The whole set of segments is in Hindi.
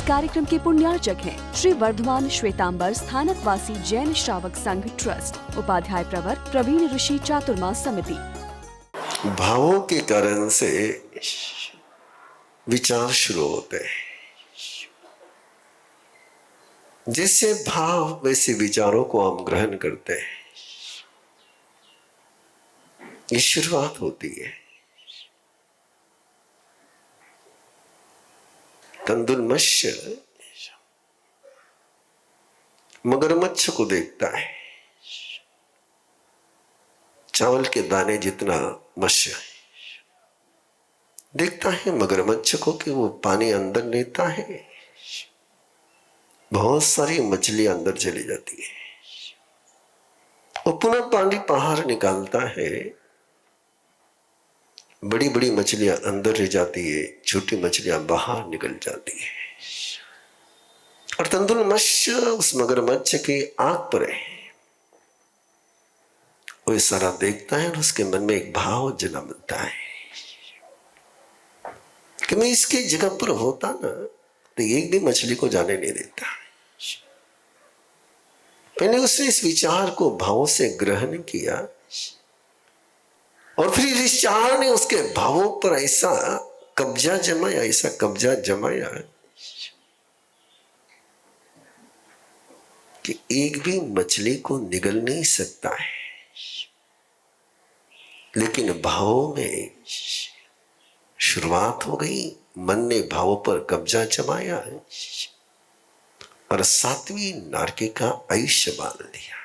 कार्यक्रम के पुण्यार्चक हैं श्री वर्धमान श्वेतांबर स्थानकवासी जैन श्रावक संघ ट्रस्ट, उपाध्याय प्रवर प्रवीण ऋषि चातुर्मास समिति। भावों के कारण से विचार शुरू होते हैं। जैसे भाव वैसे विचारों को हम ग्रहण करते हैं। ये शुरुआत होती है। तंदुलमत्स्य मगरमच्छ को देखता है, चावल के दाने जितना मत्स्य देखता है मगरमच्छ को कि वो पानी अंदर लेता है, बहुत सारी मछलियां अंदर चली जाती है, वो पुनः पानी बाहर निकालता है, बड़ी बड़ी मछलियां अंदर रह जाती है, छोटी मछलियां बाहर निकल जाती है। और तंदुलमत्स्य उस मगरमच्छ की आंख पर है, वो सारा देखता है और उसके मन में एक भाव जन्मता है कि मैं इसकी जगह पर होता ना तो एक भी मछली को जाने नहीं देता। पहले उसने इस विचार को भावों से ग्रहण किया और फिर इस विचार ने उसके भावों पर ऐसा कब्जा जमाया कि एक भी मछली को निगल नहीं सकता है। लेकिन भावों में शुरुआत हो गई, मन ने भावों पर कब्जा जमाया और सातवीं नारकी का आयुष्य बांध दिया।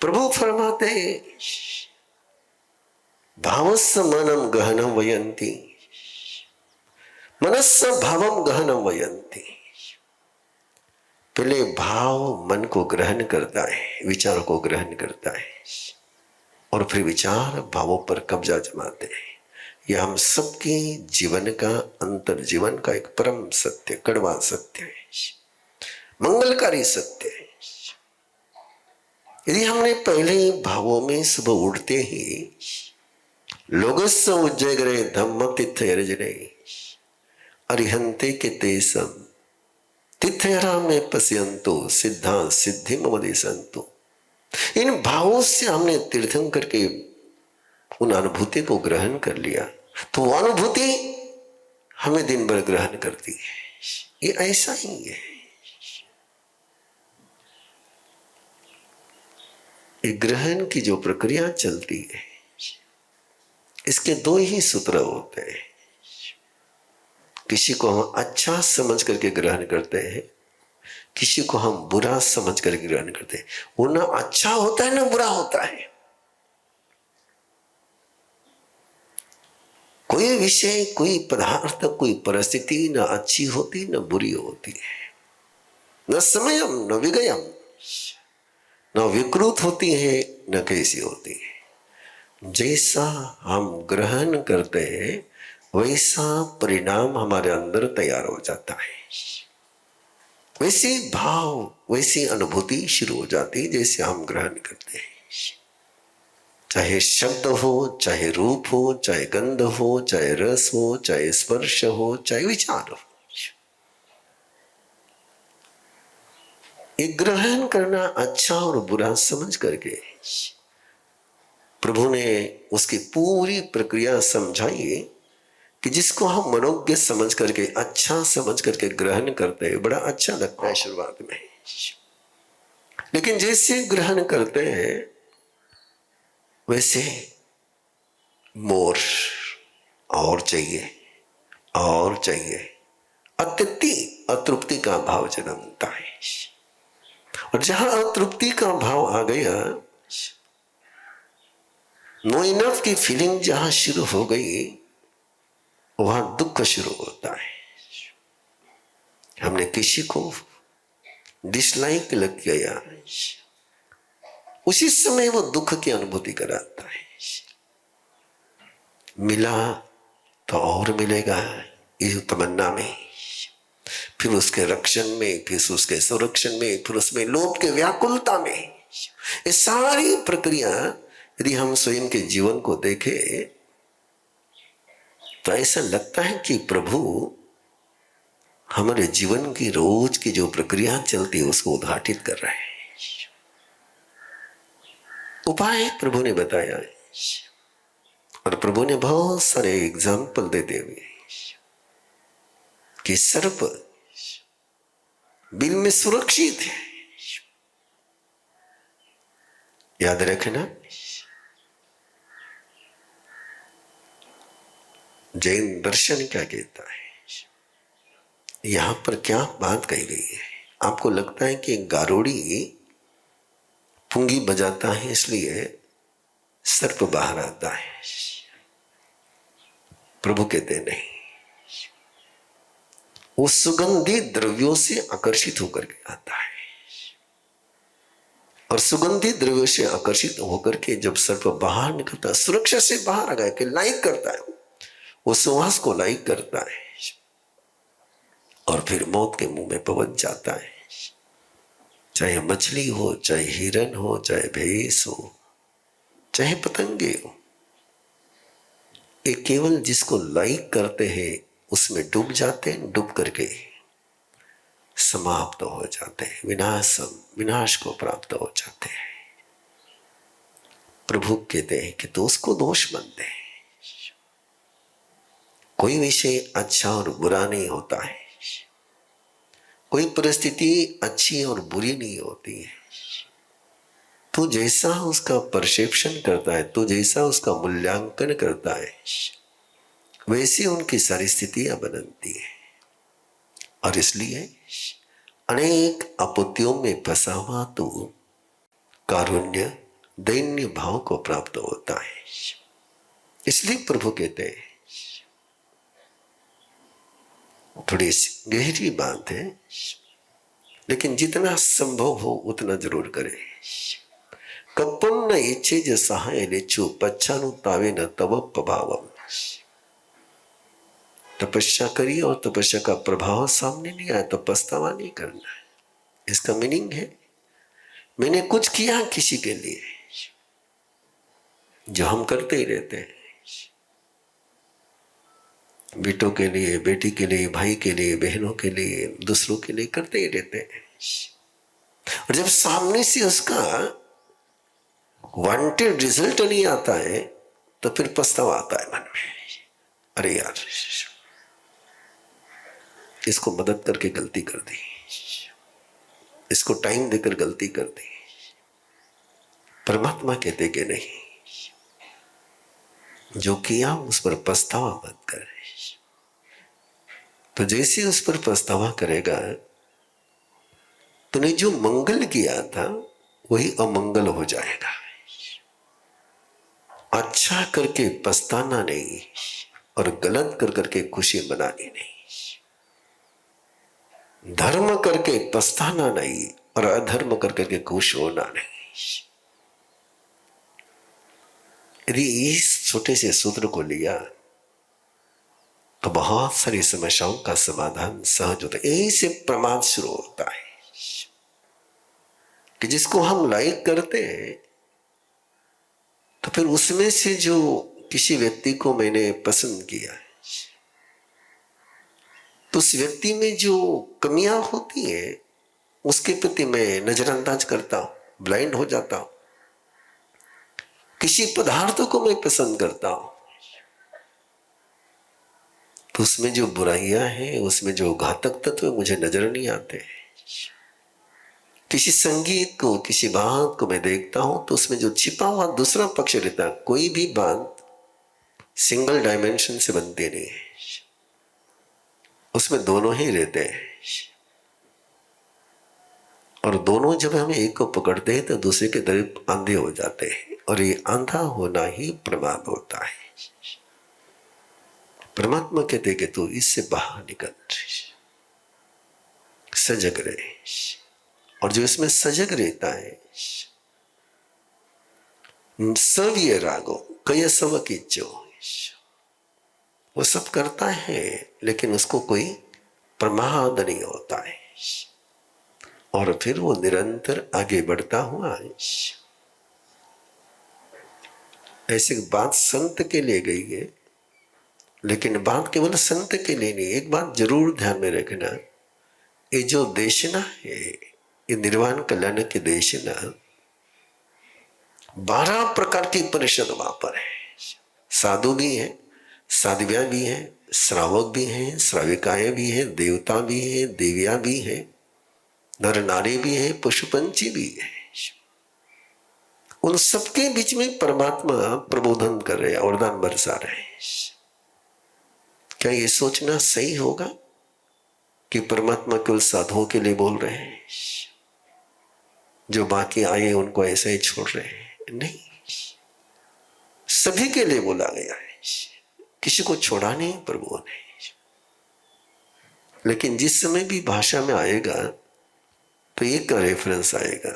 प्रभु फरमाते भावस्य मनम गहनम वयंती, मनस्य भावम गहनम वयंती। पहले भाव मन को ग्रहण करता है, विचार को ग्रहण करता है और फिर विचार भावों पर कब्जा जमाते हैं। यह हम सबके जीवन का अंतर जीवन का एक परम सत्य, कड़वा सत्य है, मंगलकारी सत्य है। यदि हमने पहले ही भावों में सुबह उठते ही लोगस्य उज्जयगरे धम्म तीर्थयर्जने अरिहंते के तेसम तीर्थयरा में पश्यंतो सिद्धा सिद्धि ममदे संतो, इन भावों से हमने तीर्थन करके उन अनुभूति को ग्रहण कर लिया तो वो अनुभूति हमें दिन भर ग्रहण करती है। ये ऐसा ही है। ये ग्रहण की जो प्रक्रिया चलती है इसके दो ही सूत्र होते हैं। किसी को हम अच्छा समझ करके ग्रहण करते हैं, किसी को हम बुरा समझ करके ग्रहण करते हैं। वो ना अच्छा होता है ना बुरा होता है। कोई विषय, कोई पदार्थ, कोई परिस्थिति न अच्छी होती न बुरी होती है, न समयम न विगयम, न विकृत होती है न कैसी होती है। जैसा हम ग्रहण करते हैं वैसा परिणाम हमारे अंदर तैयार हो जाता है, वैसी भाव वैसी अनुभूति शुरू हो जाती है जैसे हम ग्रहण करते हैं। चाहे शब्द हो, चाहे रूप हो, चाहे गंध हो, चाहे रस हो, चाहे स्पर्श हो, चाहे विचार हो, ये ग्रहण करना अच्छा और बुरा समझ करके प्रभु ने उसकी पूरी प्रक्रिया समझाई कि जिसको हम मनोज्ञ समझ करके, अच्छा समझ करके ग्रहण करते हैं, बड़ा अच्छा लगता है शुरुआत में, लेकिन जैसे ग्रहण करते हैं वैसे मोर और चाहिए और चाहिए, अतृप्ति का भाव जन्मता है। और जहां अतृप्ति का भाव आ गया, नो इनफ की फीलिंग जहां शुरू हो गई, वहां दुख शुरू होता है। हमने किसी को डिसलाइक लग गया, उसी समय वो दुख की अनुभूति कराता है। मिला तो और मिलेगा इस तमन्ना में, फिर उसके रक्षण में, फिर उसके संरक्षण में, फिर उसमें लोभ के व्याकुलता में। ये सारी प्रक्रिया यदि हम स्वयं के जीवन को देखें तो ऐसा लगता है कि प्रभु हमारे जीवन की रोज की जो प्रक्रिया चलती है उसको उद्घाटित कर रहे हैं। उपाय प्रभु ने बताया है और प्रभु ने बहुत सारे एग्जाम्पल देते हुए कि सर्प बिल में सुरक्षित है। याद रखना, जैन दर्शन क्या कहता है, यहां पर क्या बात कही गई है। आपको लगता है कि गारोड़ी पुंगी बजाता है इसलिए सर्प बाहर आता है। प्रभु कहते नहीं, वो सुगंधी द्रव्यों से आकर्षित होकर के आता है और सुगंधी द्रव्यों से आकर्षित होकर के जब सर्प बाहर निकलता है, सुरक्षा से बाहर आ गया कि लाइक करता है, वो सुवास को लाइक करता है और फिर मौत के मुंह में पहुंच जाता है। चाहे मछली हो, चाहे हिरन हो, चाहे भैंस हो, चाहे पतंगे हो, ये केवल जिसको लाइक करते हैं उसमें डूब जाते हैं, डूब करके समाप्त हो जाते हैं, विनाश को प्राप्त हो जाते हैं। प्रभु कहते हैं कि तो उसको दोष मत दे। कोई विषय अच्छा और बुरा नहीं होता है, कोई परिस्थिति अच्छी और बुरी नहीं होती है। तो जैसा उसका परसेप्शन करता है, तो जैसा उसका मूल्यांकन करता है, वैसी उनकी सारी स्थितियां बनती है और इसलिए अनेक आपत्तियों में फंसा हुआ तो कारुण्य दैन्य भाव को प्राप्त होता है। इसलिए प्रभु कहते हैं, थोड़ी गहरी बात है लेकिन जितना संभव हो उतना जरूर करें। कपन न इच्छे ज सहाय लेचु पच्छानु तावे न तव प्रभावम। तपस्या करिए और तपस्या का प्रभाव सामने नहीं आया तो पछतावा नहीं करना है। इसका मीनिंग है मैंने कुछ किया किसी के लिए, जो हम करते ही रहते हैं, बेटों के लिए, बेटी के लिए, भाई के लिए, बहनों के लिए, दूसरों के लिए करते ही रहते हैं। और जब सामने से उसका वांटेड रिजल्ट नहीं आता है तो फिर पछतावा आता है मन में, अरे यार इसको मदद करके गलती कर दी, इसको टाइम देकर गलती कर दी। परमात्मा कहते कि नहीं, जो किया उस पर पछतावा मत कर। तो जैसे उस पर पछतावा करेगा, तूने जो मंगल किया था वही अमंगल हो जाएगा। अच्छा करके पछताना नहीं और गलत कर करके खुशी मनानी नहीं, धर्म करके पछताना नहीं और अधर्म कर करके खुश होना नहीं। यदि इस छोटे से सूत्र को लिया तो बहुत सारी समस्याओं का समाधान सहज होता है। यही से प्रमाद शुरू होता है कि जिसको हम लाइक करते हैं तो फिर उसमें से जो किसी व्यक्ति को मैंने पसंद किया तो उस व्यक्ति में जो कमियां होती है उसके प्रति मैं नजरअंदाज करता हूं, ब्लाइंड हो जाता हूं। किसी पदार्थों को मैं पसंद करता हूं तो उसमें जो बुराइयां हैं, उसमें जो घातक तत्व मुझे नजर नहीं आते। किसी संगीत को, किसी बात को मैं देखता हूं तो उसमें जो छिपा हुआ दूसरा पक्ष रहता है। कोई भी बात सिंगल डायमेंशन से बनती नहीं है, उसमें दोनों ही रहते हैं और दोनों जब हम एक को पकड़ते हैं तो दूसरे के तरफ आंधे हो जाते हैं और ये आंधा होना ही प्रमाद होता है। परमात्मा कहते हैं कि तू इससे बाहर निकल, सजग रहे। और जो इसमें सजग रहता है, सव्य रागो कय सब किच्चो, वो सब करता है लेकिन उसको कोई प्रमाद नहीं होता है और फिर वो निरंतर आगे बढ़ता हुआ है। ऐसी बात संत के लिए गई है लेकिन बात केवल संत के लिए नहीं, एक बात जरूर ध्यान में रखना, ये जो देश ना है, ये निर्वाण कल्याण के देश ना, 12 प्रकार की परिषद वहां पर है। साधु भी हैं, साध्वियां भी हैं, श्रावक भी हैं, श्राविकाएं भी हैं, देवता भी हैं, देवियां भी हैं, नर नारी भी हैं, पशु पंछी भी हैं। उन सबके बीच में परमात्मा प्रबोधन कर रहे हैं, वरदान बरसा रहे हैं। क्या ये सोचना सही होगा कि परमात्मा केवल साधुओं के लिए बोल रहे हैं, जो बाकी आए उनको ऐसे ही छोड़ रहे हैं? नहीं, सभी के लिए बोला गया है, किसी को छोड़ा नहीं प्रभु ने। लेकिन जिस समय भी भाषा में आएगा तो एक का रेफरेंस आएगा।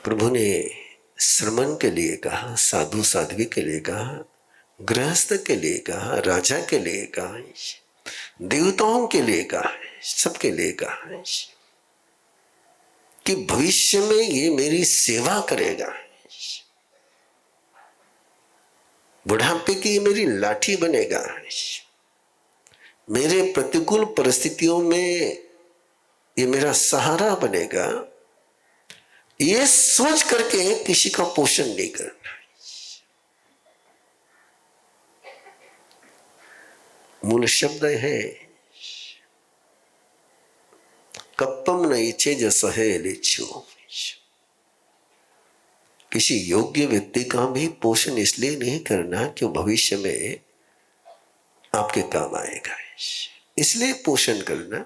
प्रभु ने श्रमण के लिए कहा, साधु साध्वी के लिए कहा, गृहस्थ के लिए कहा, राजा के लिए कहा, देवताओं के लिए कहा, सबके लिए कहा कि भविष्य में ये मेरी सेवा करेगा, बुढ़ापे की ये मेरी लाठी बनेगा, मेरे प्रतिकूल परिस्थितियों में ये मेरा सहारा बनेगा। ये सोच करके किसी का पोषण नहीं करना। मूल शब्द है कप्पम न इच्छे जसहे लिच्छो। किसी योग्य व्यक्ति का भी पोषण इसलिए नहीं करना कि भविष्य में आपके काम आएगा, इसलिए पोषण करना,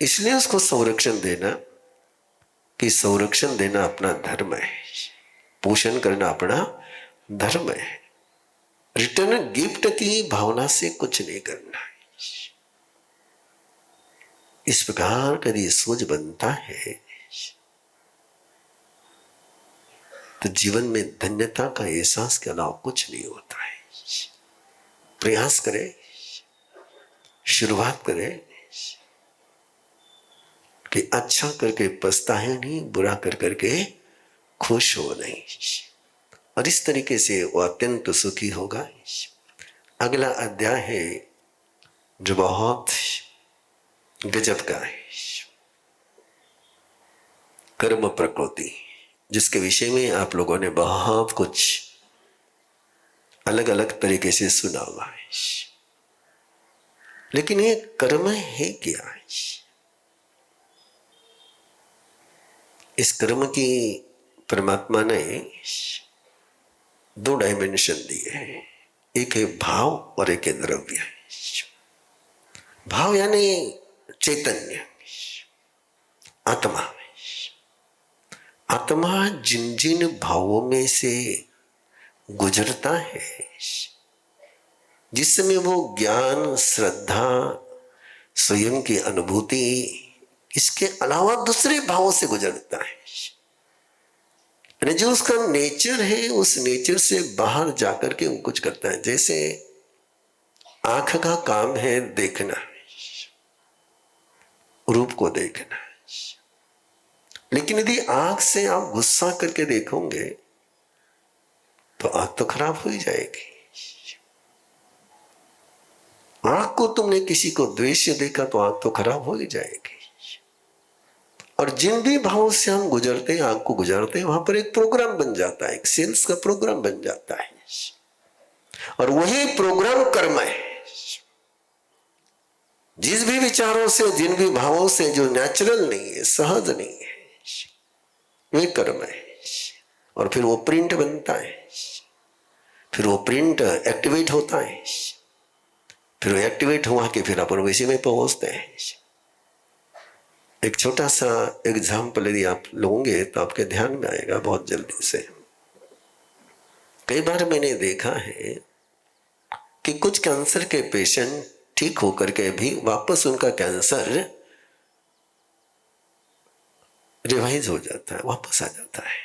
इसलिए उसको संरक्षण देना कि संरक्षण देना अपना धर्म है, पोषण करना अपना धर्म है। रिटर्न गिफ्ट की भावना से कुछ नहीं करना है। इस प्रकार यदि सोच बनता है तो जीवन में धन्यता का एहसास के अलावा कुछ नहीं होता है। प्रयास करें, शुरुआत करें कि अच्छा करके पछताए नहीं, बुरा कर करके खुश हो नहीं, और इस तरीके से वो अत्यंत सुखी होगा। अगला अध्याय है जो बहुत गजब का है, कर्म प्रकृति, जिसके विषय में आप लोगों ने बहुत कुछ अलग अलग तरीके से सुना हुआ है। लेकिन ये कर्म है क्या है? इस कर्म की परमात्मा ने 2 डायमेंशन दिए हैं, एक है भाव और एक है द्रव्य। भाव यानी चैतन्य, आत्मा। आत्मा जिन जिन भावों में से गुजरता है, जिस समय वो ज्ञान, श्रद्धा, स्वयं की अनुभूति, इसके अलावा दूसरे भावों से गुजरता है, जो उसका नेचर है उस नेचर से बाहर जाकर के वो कुछ करता है। जैसे आंख का काम है देखना, रूप को देखना, लेकिन यदि आंख से आप गुस्सा करके देखोगे तो आंख तो खराब हो ही जाएगी। आंख को तुमने किसी को द्वेष से देखा तो आंख तो खराब हो ही जाएगी। और जिन भी भावों से हम गुजरते हैं, आंख को गुजरते हैं, वहां पर एक प्रोग्राम बन जाता है, एक सेल्स का प्रोग्राम बन जाता है, और वही प्रोग्राम कर्म है। जिस भी विचारों से, जिन भी भावों से जो नेचुरल नहीं है, सहज नहीं है, वे कर्म है। और फिर वो प्रिंट बनता है, फिर वो प्रिंट एक्टिवेट होता है, फिर वो एक्टिवेट हुआ कि फिर अपन वैसे में पहुंचते हैं। एक छोटा सा एग्जाम्पल यदि आप लोगे तो आपके ध्यान में आएगा बहुत जल्दी से। कई बार मैंने देखा है कि कुछ कैंसर के पेशेंट ठीक होकर के भी वापस उनका कैंसर रिवाइज हो जाता है, वापस आ जाता है।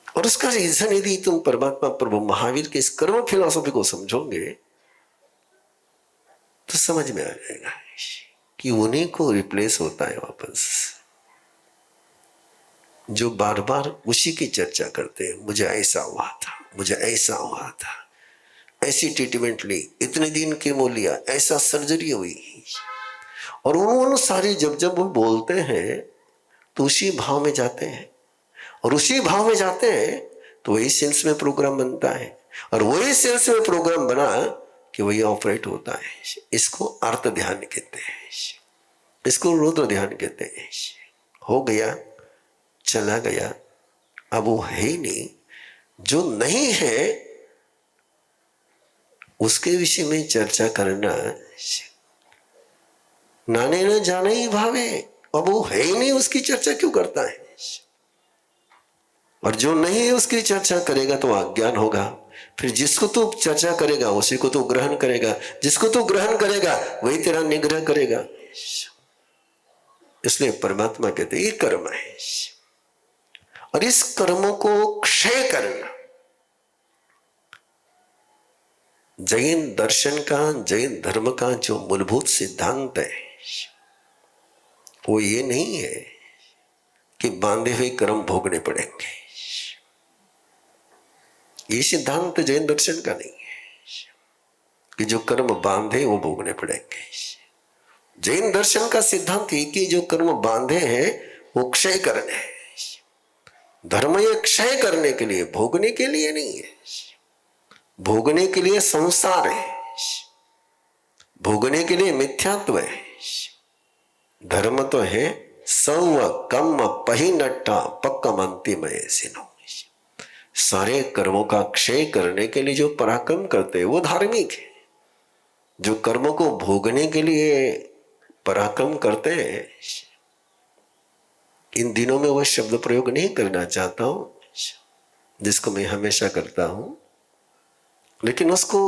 और उसका रीजन यदि तुम परमात्मा प्रभु महावीर के इस कर्म फिलॉसफी को समझोगे तो समझ में आ जाएगा कि उन्हीं को रिप्लेस होता है वापस। जो बार बार उसी की चर्चा करते हैं, मुझे ऐसा हुआ था, मुझे ऐसा हुआ था, ऐसी ट्रीटमेंट ली, इतने दिन कीमो लिया, ऐसा सर्जरी हुई। और उन सारी जब वो बोलते हैं तो उसी भाव में जाते हैं, और उसी भाव में जाते हैं तो वही सेल्स में प्रोग्राम बनता है, और वही सेल्स में प्रोग्राम बना कि वही ऑपरेट होता है। इसको अर्थ ध्यान कहते हैं, इसको रुद्र ध्यान कहते हैं। हो गया, चला गया, अब वो है ही नहीं। जो नहीं है उसके विषय में चर्चा करना नाने न जाने ही भावे। अब वो है ही नहीं, उसकी चर्चा क्यों करता है? और जो नहीं है उसकी चर्चा करेगा तो अज्ञान होगा। फिर जिसको तू चर्चा करेगा उसी को तू ग्रहण करेगा, जिसको तू ग्रहण करेगा वही तेरा निग्रह करेगा। इसलिए परमात्मा कहते ये कर्म है, और इस कर्मों को क्षय करना जैन दर्शन का, जैन धर्म का जो मूलभूत सिद्धांत है वो ये नहीं है कि बांधे हुए कर्म भोगने पड़ेंगे। ये सिद्धांत जैन दर्शन का नहीं है कि जो कर्म बांधे वो भोगने पड़ेंगे। जैन दर्शन का सिद्धांत है कि जो कर्म बांधे हैं वो क्षय करने हैं। धर्म ये क्षय करने के लिए, भोगने के लिए नहीं है। भोगने के लिए संसार है, भोगने के लिए मिथ्यात्व है। धर्म तो है सव कम पहिनट्टा पक्कम अंतिमय सिनो। सारे कर्मों का क्षय करने के लिए जो पराक्रम करते हैं वो धार्मिक है। जो कर्मों को भोगने के लिए पराक्रम करते हैं, इन दिनों में वह शब्द प्रयोग नहीं करना चाहता हूं जिसको मैं हमेशा करता हूं, लेकिन उसको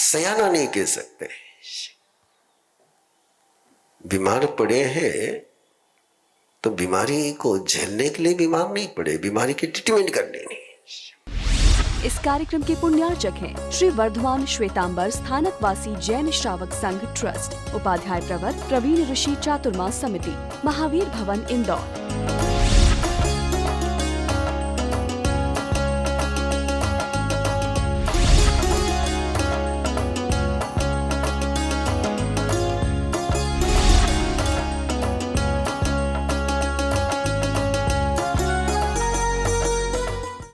सयाना नहीं कह सकते। बीमार पड़े हैं तो बीमारी को झेलने के लिए बीमार नहीं पड़े, बीमारी की ट्रीटमेंट करने नहीं। इस कार्यक्रम के पुण्यार्चक हैं श्री वर्धमान श्वेतांबर स्थानकवासी जैन श्रावक संघ ट्रस्ट, उपाध्याय प्रवर प्रवीण ऋषि चातुर्मास समिति, महावीर भवन इंदौर।